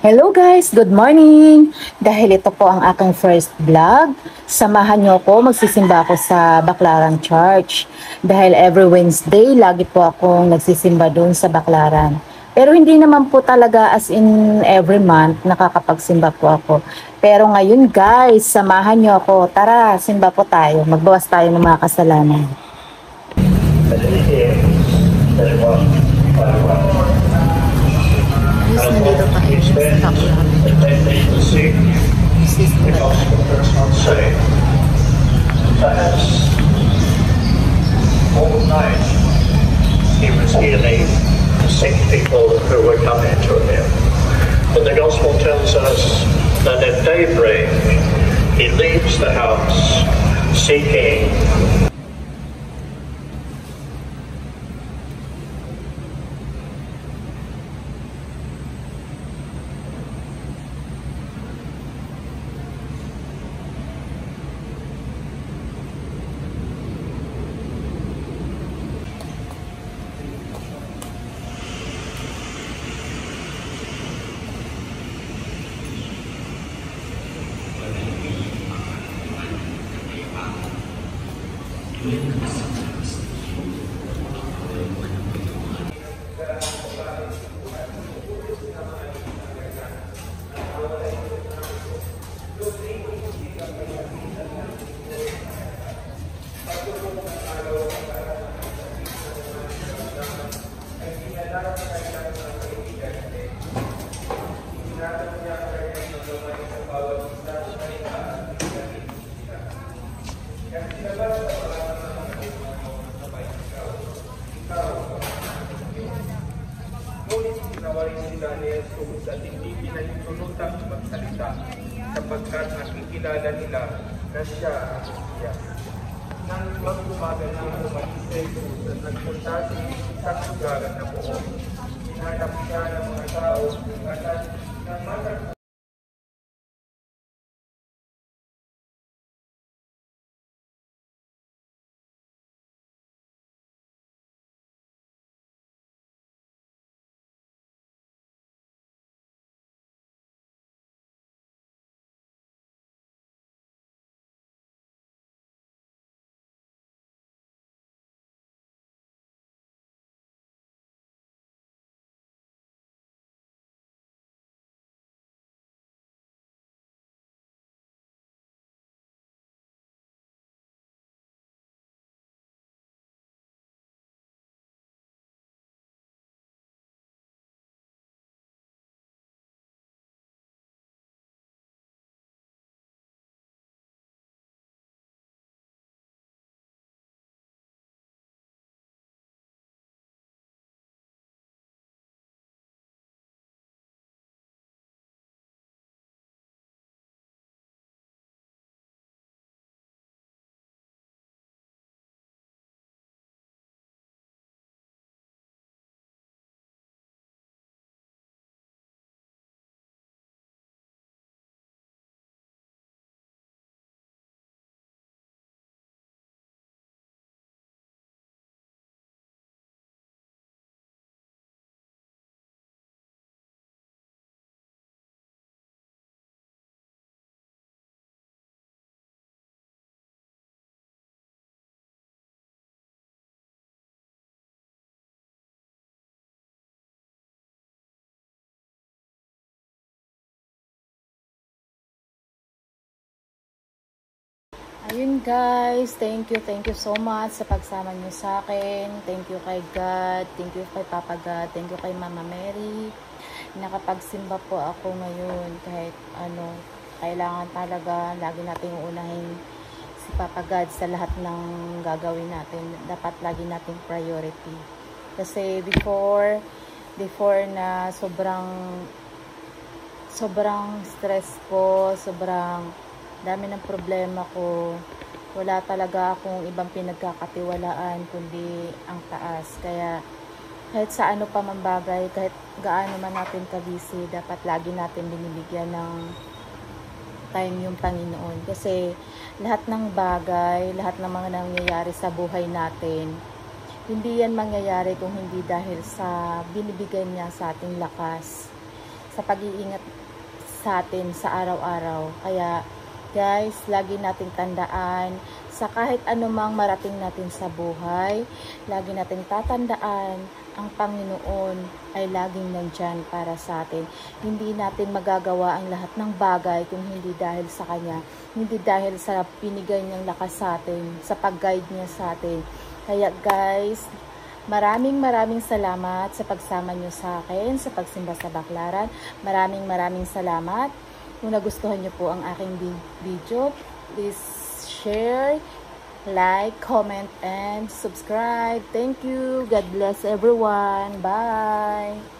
Hello guys, good morning! Dahil ito po ang aking first vlog, samahan niyo ako, magsisimba ako sa Baclaran Church. Dahil every Wednesday, lagi po akong nagsisimba doon sa Baclaran. Pero hindi naman po talaga as in every month nakakapagsimba po ako. Pero ngayon guys, samahan niyo ako. Tara, simba po tayo. Magbawas tayo ng mga kasalanan. Nandito tayo sa Baclaran Church. Overnight, he was healing the sick people who were coming to him. But the gospel tells us that at daybreak, he leaves the house seeking. At hindi pinahintulutang magsalita sapagkat nakikilala nila na siya ang Mesiyas. Nang magbumaga na umalis sa Jesus at nagpunta sa isang lugar na buo, hinanap siya ng mga tao at nang matagpuan Ayun guys, thank you so much sa pagsama niyo sa akin. Thank you kay God, thank you kay Papa God, thank you kay Mama Mary. Nakapagsimba po ako ngayon kahit kailangan talaga lagi nating uunahin si Papa God sa lahat ng gagawin natin. Dapat lagi nating priority. Kasi before na sobrang stress ko, sobrang dami ng problema ko, wala talaga akong ibang pinagkakatiwalaan kundi ang taas. Kaya kahit sa ano pa man bagay, kahit gaano man natin kabisi, dapat lagi natin binibigyan ng time yung Panginoon. Kasi lahat ng bagay, lahat ng mga nangyayari sa buhay natin, hindi yan mangyayari kung hindi dahil sa binibigay niya sa ating lakas, sa pag-iingat sa atin sa araw-araw. Kaya guys, lagi nating tandaan sa kahit anumang marating natin sa buhay, lagi nating tatandaan ang Panginoon ay laging nandyan para sa atin. Hindi natin magagawa ang lahat ng bagay kung hindi dahil sa Kanya. Hindi dahil sa binigay niyang lakas sa atin, sa pag-guide niya sa atin. Kaya guys, maraming salamat sa pagsama niyo sa akin, sa pagsimba sa Baclaran. Maraming salamat. Kung nagustuhan niyo po ang aking video, please share, like, comment, and subscribe. Thank you. God bless everyone. Bye.